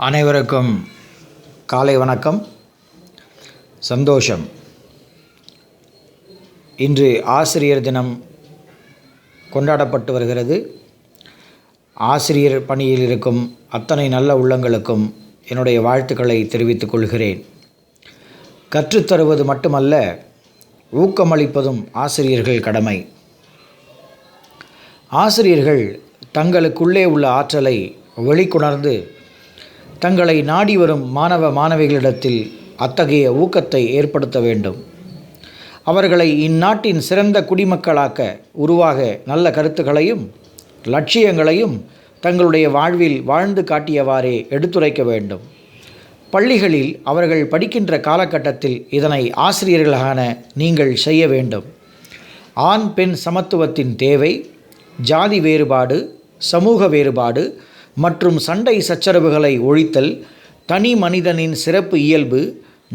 அனைவருக்கும் காலை வணக்கம். சந்தோஷம். இன்று ஆசிரியர் தினம் கொண்டாடப்பட்டு வருகிறது. ஆசிரியர் பணியில் இருக்கும் அத்தனை நல்ல உள்ளங்களுக்கும் என்னுடைய வாழ்த்துக்களை தெரிவித்துக் கொள்கிறேன். கற்றுத்தருவது மட்டுமல்ல, ஊக்கமளிப்பதும் ஆசிரியர்கள் கடமை. ஆசிரியர்கள் தங்களுக்குள்ளே உள்ள ஆற்றலை வெளிக்கொணர்ந்து தங்களை நாடி வரும் மாணவ மாணவிகளிடத்தில் அத்தகைய ஊக்கத்தை ஏற்படுத்த வேண்டும். அவர்களை இந்நாட்டின் சிறந்த குடிமக்களாக்க உருவாக நல்ல கருத்துக்களையும் லட்சியங்களையும் தங்களுடைய வாழ்வில் வாழ்ந்து காட்டியவாறே எடுத்துரைக்க வேண்டும். பள்ளிகளில் அவர்கள் படிக்கின்ற காலகட்டத்தில் இதனை ஆசிரியர்களான நீங்கள் செய்ய வேண்டும். ஆண் பெண் சமத்துவத்தின் தேவை, ஜாதி வேறுபாடு, சமூக வேறுபாடு மற்றும் சண்டை சச்சரவுகளை ஒழித்தல், தனி மனிதனின் சிறப்பு இயல்பு,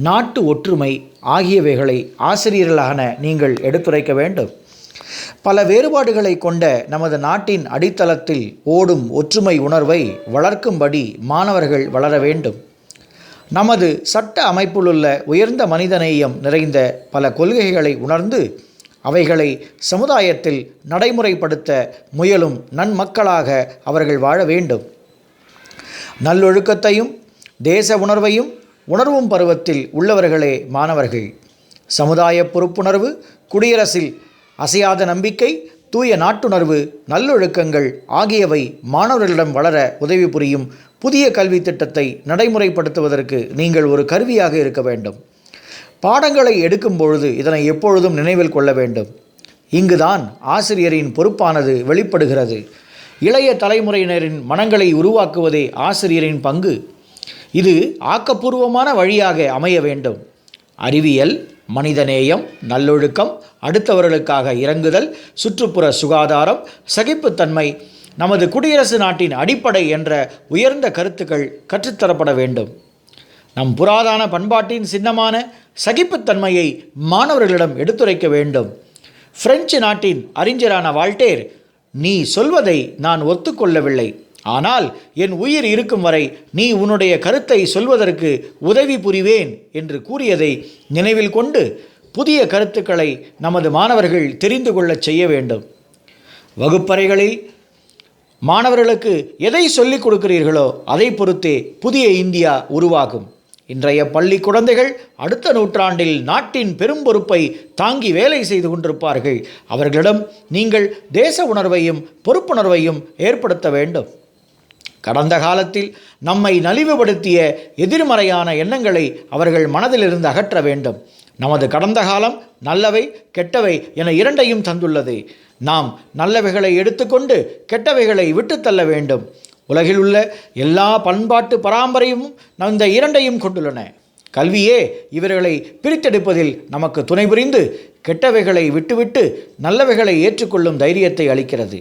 நாட்டு ஒற்றுமை ஆகியவைகளை ஆசிரியர்களான நீங்கள் எடுத்துரைக்க வேண்டும். பல வேறுபாடுகளை கொண்ட நமது நாட்டின் அடித்தளத்தில் ஓடும் ஒற்றுமை உணர்வை வளர்க்கும்படி மாணவர்கள் வளர வேண்டும். நமது சட்ட அமைப்பிலுள்ள உயர்ந்த மனிதநேயம் நிறைந்த பல கொள்கைகளை உணர்ந்து அவைகளை சமுதாயத்தில் நடைமுறைப்படுத்த முயலும் நன்மக்களாக அவர்கள் வாழ வேண்டும். நல்லொழுக்கத்தையும் தேச உணர்வையும் உணர்வும் பருவத்தில் உள்ளவர்களே மாணவர்கள். சமுதாய பொறுப்புணர்வு, குடியரசில் அசையாத நம்பிக்கை, தூய நாட்டுணர்வு, நல்லொழுக்கங்கள் ஆகியவை மாணவர்களிடம் வளர உதவி புரியும் புதிய கல்வி திட்டத்தை நடைமுறைப்படுத்துவதற்கு நீங்கள் ஒரு கருவியாக இருக்க வேண்டும். பாடங்களை எடுக்கும் பொழுது இதனை எப்பொழுதும் நினைவில் கொள்ள வேண்டும். இங்குதான் ஆசிரியரின் பொறுப்பானது வெளிப்படுகிறது. இளைய தலைமுறையினரின் மனங்களை உருவாக்குவதே ஆசிரியரின் பங்கு. இது ஆக்கப்பூர்வமான வழியாக அமைய வேண்டும். அறிவியல், மனிதநேயம், நல்லொழுக்கம், அடுத்தவர்களுக்காக இறங்குதல், சுற்றுப்புற சுகாதாரம், சகிப்புத்தன்மை நமது குடியரசு நாட்டின் அடிப்படை என்ற உயர்ந்த கருத்துக்கள் கற்றுத்தரப்பட வேண்டும். நம் புராதன பண்பாட்டின் சின்னமான சகிப்புத்தன்மையை மாணவர்களிடம் எடுத்துரைக்க வேண்டும். பிரெஞ்சு நாட்டின் அறிஞரான வால்டேர், நீ சொல்வதை நான் ஒத்துக்கொள்ளவில்லை, ஆனால் என் உயிர் இருக்கும் வரை நீ உன்னுடைய கருத்தை சொல்வதற்கு உதவி புரிவேன் என்று கூறியதை நினைவில் கொண்டு புதிய கருத்துக்களை நமது மாணவர்கள் தெரிந்து கொள்ளச் செய்ய வேண்டும். வகுப்பறைகளில் மாணவர்களுக்கு எதை சொல்லிக் கொடுக்கிறீர்களோ அதை பொறுத்தே புதிய இந்தியா உருவாகும். இன்றைய பள்ளி குழந்தைகள் அடுத்த நூற்றாண்டில் நாட்டின் பெரும் பொறுப்பை தாங்கி வேலை செய்து கொண்டிருப்பார்கள். அவர்களிடம் நீங்கள் தேச உணர்வையும் பொறுப்புணர்வையும் ஏற்படுத்த வேண்டும். கடந்த காலத்தில் நம்மை நலிவுபடுத்திய எதிர்மறையான எண்ணங்களை அவர்கள் மனதிலிருந்து அகற்ற வேண்டும். நமது கடந்த காலம் நல்லவை கெட்டவை என இரண்டையும் தந்துள்ளது. நாம் நல்லவைகளை எடுத்துக்கொண்டு கெட்டவைகளை விட்டுத்தள்ள வேண்டும். உலகில் உள்ள எல்லா பண்பாட்டு பராம்பரையும் இந்த இரண்டையும் கொண்டுள்ளன. கல்வியே இவர்களை பிரித்தெடுப்பதில் நமக்கு துணை புரிந்து கெட்டவைகளை விட்டுவிட்டு நல்லவைகளை ஏற்றுக்கொள்ளும் தைரியத்தை அளிக்கிறது.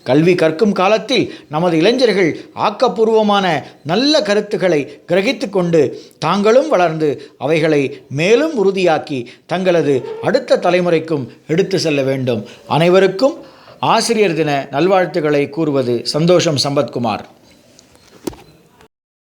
கல்வி கற்கும் காலத்தில் நமது இளைஞர்கள் ஆக்கப்பூர்வமான நல்ல கருத்துக்களை கிரகித்து கொண்டு தாங்களும் வளர்ந்து அவைகளை மேலும் உறுதியாக்கி தங்களது அடுத்த தலைமுறைக்கும் எடுத்து செல்ல வேண்டும். அனைவருக்கும் ஆசிரியர் தின நல்வாழ்த்துக்களை கூறுவது சந்தோஷம் சம்பத்குமார்.